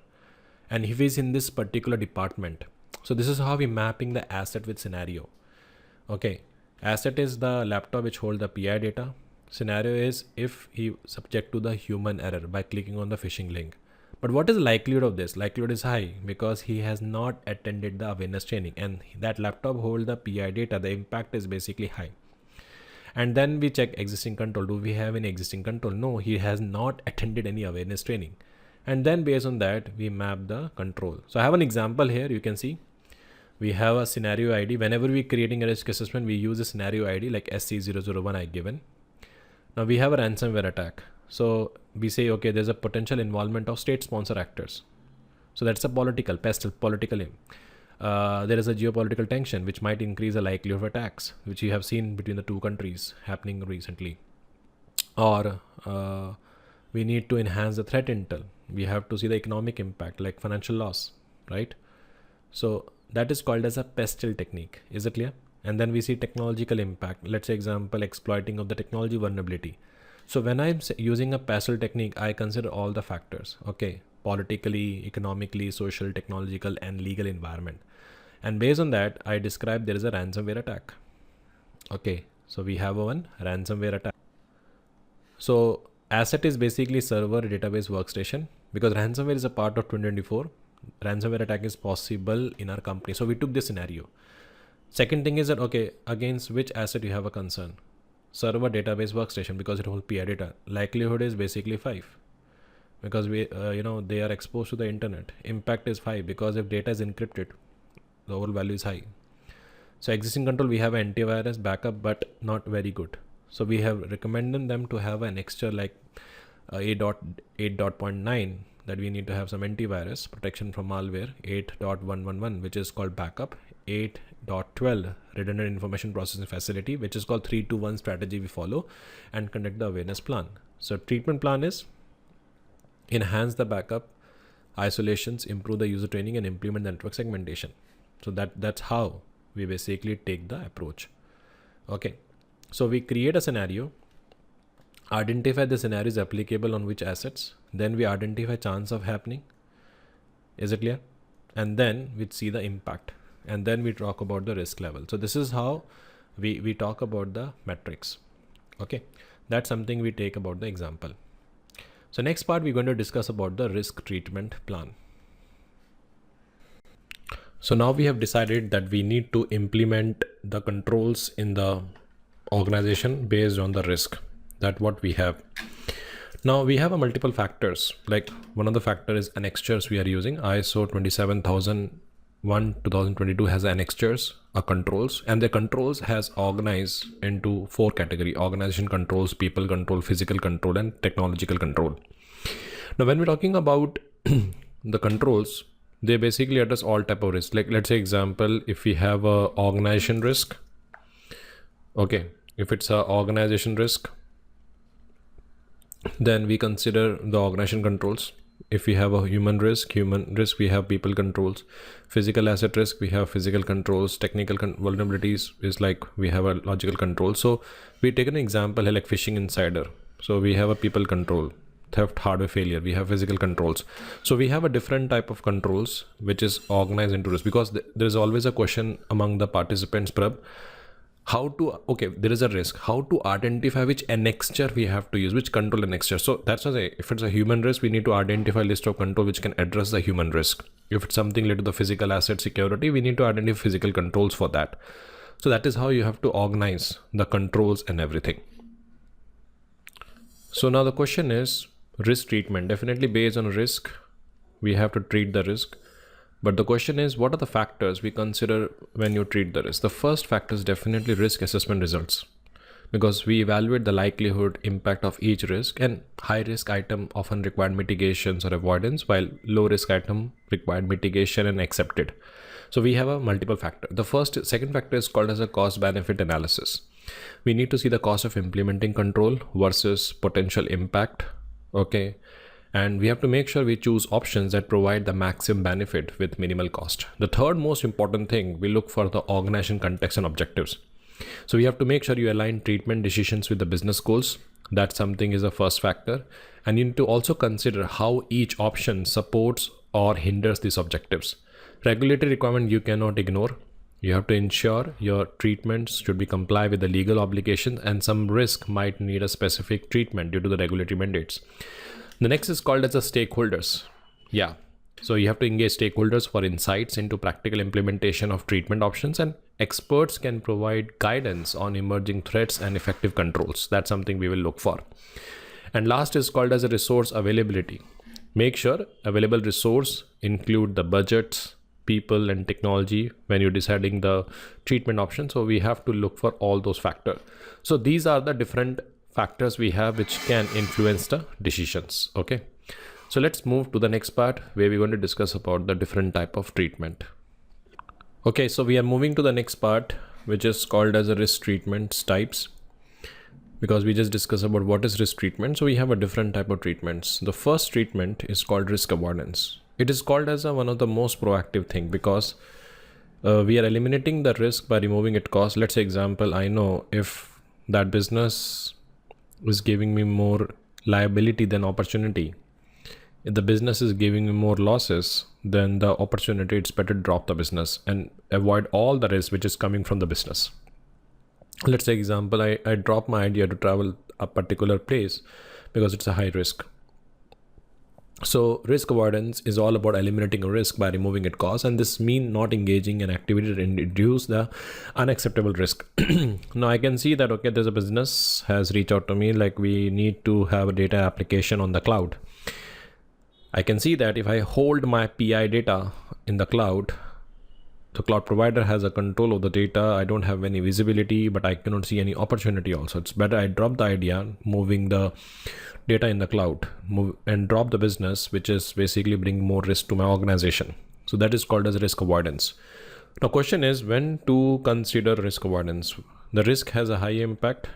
And if he's in this particular department, so this is how we mapping the asset with scenario. Okay, asset is the laptop which hold the PI data. Scenario is if he subject to the human error by clicking on the phishing link. But what is the likelihood of this? Likelihood is high because he has not attended the awareness training, and that laptop hold the PI data. The impact is basically high. And then we check existing control. Do we have any existing control? No, he has not attended any awareness training. And then based on that, we map the control. So I have an example here. You can see we have a scenario ID. Whenever we creating a risk assessment, we use a scenario ID like SC001 I given. Now we have a ransomware attack. So we say, okay, there's a potential involvement of state sponsor actors. So that's a political, political aim. There is a geopolitical tension which might increase the likelihood of attacks, which you have seen between the two countries happening recently. Or we need to enhance the threat intel. We have to see the economic impact like financial loss, right? So that is called as a PESTLE technique. Is it clear? And then we see technological impact. Let's say example, exploiting of the technology vulnerability. So when I'm using a PESTLE technique, I consider all the factors. Okay, politically, economically, social, technological, and legal environment. And based on that, I describe there is a ransomware attack. Okay, so we have one ransomware attack. So asset is basically server database workstation, because ransomware is a part of 2024. Ransomware attack is possible in our company. So we took this scenario. Second thing is that, okay, against which asset you have a concern? Server database workstation, because it holds PI data. Likelihood is basically 5 because we they are exposed to the internet. Impact is 5 because if data is encrypted, the overall value is high. So existing control, we have an antivirus backup, but not very good. So we have recommended them to have an extra like 8.8.9 that we need to have some antivirus protection from malware, 8.111 which is called backup, 8.12 redundant information processing facility, which is called 3-2-1 strategy we follow, and conduct the awareness plan. So treatment plan is enhance the backup, isolations, improve the user training, and implement the network segmentation. So that's how we basically take the approach. Okay, so we create a scenario, identify the scenario is applicable on which assets, then we identify chance of happening. Is it clear? And then we see the impact, and then we talk about the risk level. So this is how we talk about the metrics. Okay, that's something we take about the example. So next part, we're going to discuss about the risk treatment plan. So now we have decided that we need to implement the controls in the organization based on the risk that what we have. Now we have a multiple factors, like one of the factor is annexures we are using. ISO 27001 2022 has annexures or controls, and the controls has organized into 4 category: organization controls, people control, physical control, and technological control. Now when we're talking about the controls, they basically address all type of risk. Like let's say example, if we have a organization risk, okay, if it's a organization risk, then we consider the organization controls. If we have a human risk, we have people controls. Physical asset risk, we have physical controls. Technical vulnerabilities is like we have a logical control. So we take an example here like phishing insider. So we have a people control. Theft, hardware failure, we have physical controls. So we have a different type of controls which is organized into risk, because there is always a question among the participants, Prabh, how to, okay, there is a risk, how to identify which annexure we have to use, which control annexure. So that's why if it's a human risk, we need to identify a list of control which can address the human risk. If it's something related to the physical asset security, we need to identify physical controls for that. So that is how you have to organize the controls and everything. So now the question is risk treatment. Definitely based on risk, we have to treat the risk. But the question is, what are the factors we consider when you treat the risk? The first factor is definitely risk assessment results, because we evaluate the likelihood impact of each risk, and high risk item often required mitigations or avoidance, while low risk item required mitigation and accepted. So we have a multiple factor. The second factor is called as a cost benefit analysis. We need to see the cost of implementing control versus potential impact. Okay. And we have to make sure we choose options that provide the maximum benefit with minimal cost. The third most important thing, we look for the organization context and objectives. So we have to make sure you align treatment decisions with the business goals. That something is the first factor. And you need to also consider how each option supports or hinders these objectives. Regulatory requirement you cannot ignore. You have to ensure your treatments should be comply with the legal obligations, and some risk might need a specific treatment due to the regulatory mandates. The next is called as the stakeholders. Yeah. So you have to engage stakeholders for insights into practical implementation of treatment options, and experts can provide guidance on emerging threats and effective controls. That's something we will look for. And last is called as a resource availability. Make sure available resource include the budgets, people, and technology when you're deciding the treatment option. So we have to look for all those factors. So these are the different factors we have which can influence the decisions. Okay, so let's move to the next part where we're going to discuss about the different type of treatment. Okay, so we are moving to the next part, which is called as a risk treatment types, because we just discussed about what is risk treatment. So we have a different type of treatments. The first treatment is called risk avoidance. It is called as one of the most proactive thing, because we are eliminating the risk by removing its cost. Let's say example, I know if that business is giving me more liability than opportunity, if the business is giving me more losses than the opportunity, it's better to drop the business and avoid all the risk which is coming from the business. Let's say example, I drop my idea to travel a particular place because it's a high risk. So risk avoidance is all about eliminating a risk by removing its cost, and this means not engaging in activity to reduce the unacceptable risk. Now I can see that, okay, there's a business has reached out to me, like we need to have a data application on the cloud. I can see that if I hold my PI data in the cloud provider has a control of the data. I don't have any visibility, but I cannot see any opportunity also. It's better I drop the idea, moving the data in the cloud, and drop the business, which is basically bring more risk to my organization. So that is called as risk avoidance. Now question is when to consider risk avoidance. The risk has a high impact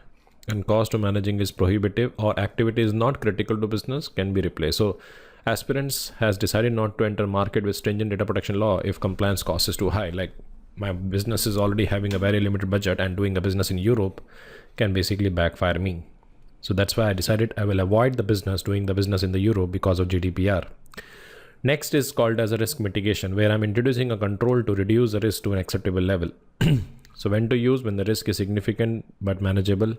and cost of managing is prohibitive, or activity is not critical to business, can be replaced. So aspirants has decided not to enter market with stringent data protection law if compliance cost is too high. Like my business is already having a very limited budget, and doing a business in Europe can basically backfire me. So that's why I decided I will avoid the business doing the business in the Europe because of GDPR. Next is called as a risk mitigation, where I'm introducing a control to reduce the risk to an acceptable level. So when to use? When the risk is significant but manageable,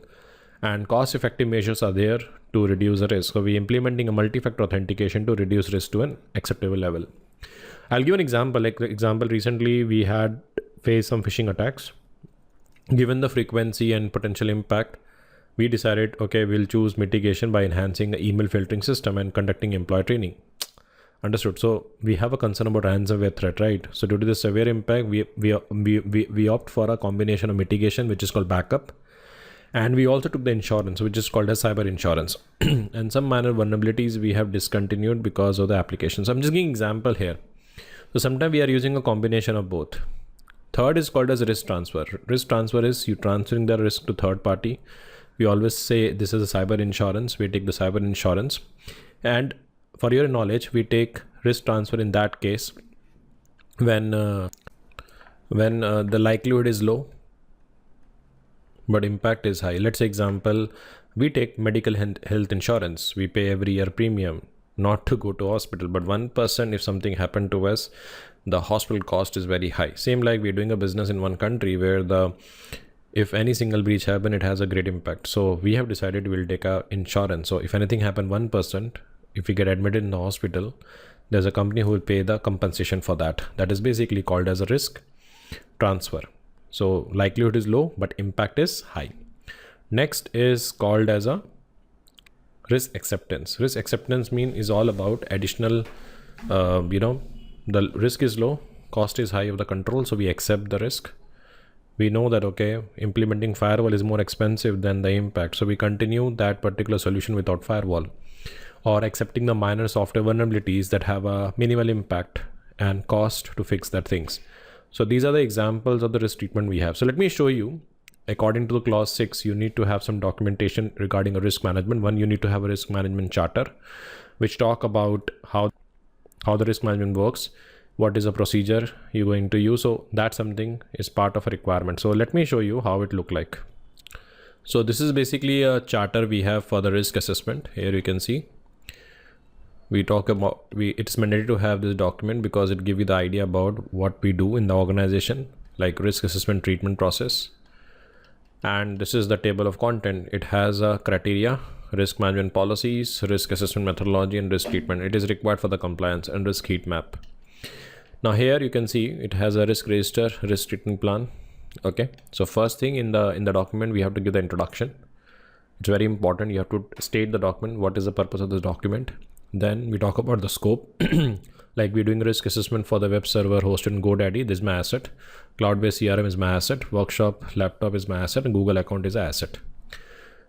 and cost effective measures are there to reduce the risk. So we're implementing a multi-factor authentication to reduce risk to an acceptable level. I'll give an example. Like, for example, recently we had faced some phishing attacks. Given the frequency and potential impact, we decided, okay, we'll choose mitigation by enhancing the email filtering system and conducting employee training. Understood. So we have a concern about ransomware threat, right? So due to the severe impact, we opt for a combination of mitigation, which is called backup, and we also took the insurance, which is called as cyber insurance. And some minor vulnerabilities we have discontinued because of the application. So I'm just giving example here. So sometimes we are using a combination of both. Third is called as risk transfer. Risk transfer is you transferring the risk to third party. We always say this is a cyber insurance. We take the cyber insurance, and for your knowledge, we take risk transfer in that case when the likelihood is low but impact is high. Let's say example, we take medical health insurance. We pay every year premium not to go to hospital, but 1% if something happened to us, the hospital cost is very high. Same like we're doing a business in one country where if any single breach happen, it has a great impact. So we have decided we'll take a insurance. So if anything happen 1%, if we get admitted in the hospital, there's a company who will pay the compensation for that. That is basically called as a risk transfer. So likelihood is low, but impact is high. Next is called as a risk acceptance. Risk acceptance is all about additional, the risk is low, cost is high of the control. So we accept the risk. We know that, okay, implementing firewall is more expensive than the impact. So we continue that particular solution without firewall, or accepting the minor software vulnerabilities that have a minimal impact and cost to fix that things. So these are the examples of the risk treatment we have. So let me show you, according to the clause 6, you need to have some documentation regarding a risk management. One, you need to have a risk management charter, which talk about how the risk management works, what is a procedure you're going to use. So that's something is part of a requirement. So let me show you how it look like. So this is basically a charter we have for the risk assessment. Here you can see. We talk about, it's mandatory to have this document because it gives you the idea about what we do in the organization, like risk assessment treatment process. And this is the table of content. It has a criteria, risk management policies, risk assessment methodology, and risk treatment. It is required for the compliance and risk heat map. Now here you can see it has a risk register, risk treatment plan. Okay. So first thing in the document, we have to give the introduction. It's very important. You have to state the document. What is the purpose of this document? Then we talk about the scope. Like we're doing risk assessment for the web server hosted in GoDaddy. This is my asset. Cloud-based CRM is my asset. Workshop laptop is my asset. And Google account is an asset.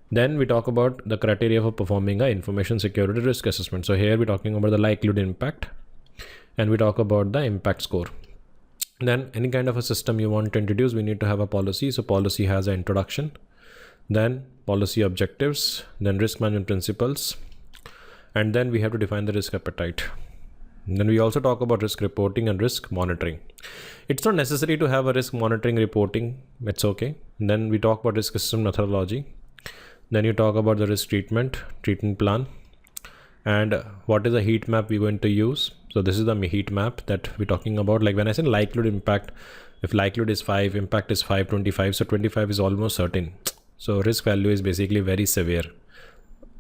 Then we talk about the criteria for performing a information security risk assessment. So here we're talking about the likelihood impact, and we talk about the impact score. Then any kind of a system you want to introduce, we need to have a policy. So policy has an introduction, then policy objectives, then risk management principles, and then we have to define the risk appetite. And then we also talk about risk reporting and risk monitoring. It's not necessary to have a risk monitoring reporting. It's okay. And then we talk about risk assessment methodology. Then you talk about the risk treatment plan, and what is the heat map we're going to use. So this is the heat map that we're talking about. Like when I say likelihood impact, if likelihood is 5, impact is 525. So 25 is almost certain. So risk value is basically very severe.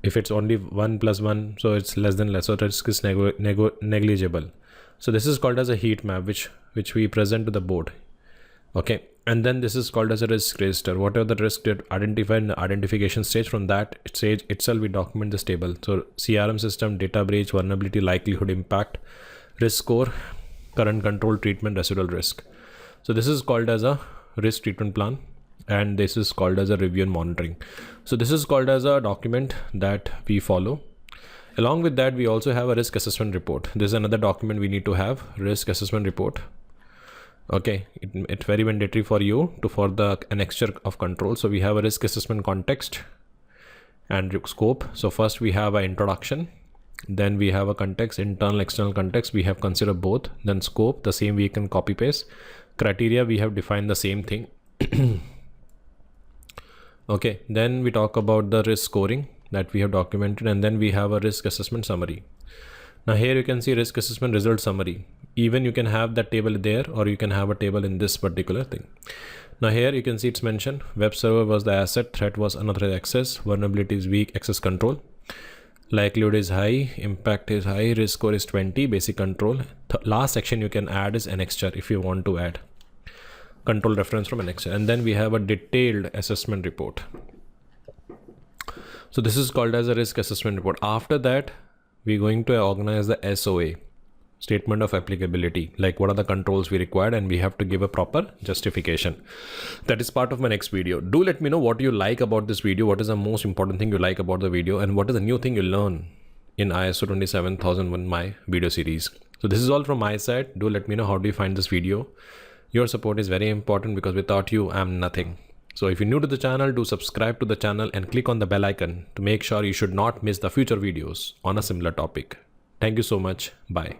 If it's only 1 + 1, so it's less than less. So risk is negligible. So this is called as a heat map, which we present to the board. Okay. And then this is called as a risk register. Whatever the risk that identified in the identification stage, from that stage itself we document this table. So CRM system, data breach, vulnerability, likelihood impact, risk score, current control, treatment, residual risk. So this is called as a risk treatment plan, and this is called as a review and monitoring. So this is called as a document that we follow. Along with that, we also have a risk assessment report. This is another document we need to have, risk assessment report. Okay, it's very mandatory for you for the annexure of control. So we have a risk assessment context and scope. So first we have an introduction, then we have a context, internal, external context. We have considered both. Then scope, the same we can copy paste. Criteria, we have defined the same thing. Okay, then we talk about the risk scoring that we have documented, and then we have a risk assessment summary. Now here you can see risk assessment result summary. Even you can have that table there, or you can have a table in this particular thing. Now here you can see it's mentioned web server was the asset, threat was unauthorized access, vulnerability is weak, access control, likelihood is high, impact is high, risk score is 20, basic control. Last section you can add is annexure if you want to add control reference from annexure. And then we have a detailed assessment report. So this is called as a risk assessment report. After that, we're going to organize the SOA, statement of applicability, like what are the controls we required, and we have to give a proper justification. That is part of my next video. Do let me know what you like about this video, what is the most important thing you like about the video, and what is the new thing you learn in ISO 27001, my video series. So this is all from my side. Do let me know how do you find this video. Your support is very important because without you, I'm nothing. So if you're new to the channel, do subscribe to the channel and click on the bell icon to make sure you should not miss the future videos on a similar topic. Thank you so much. Bye.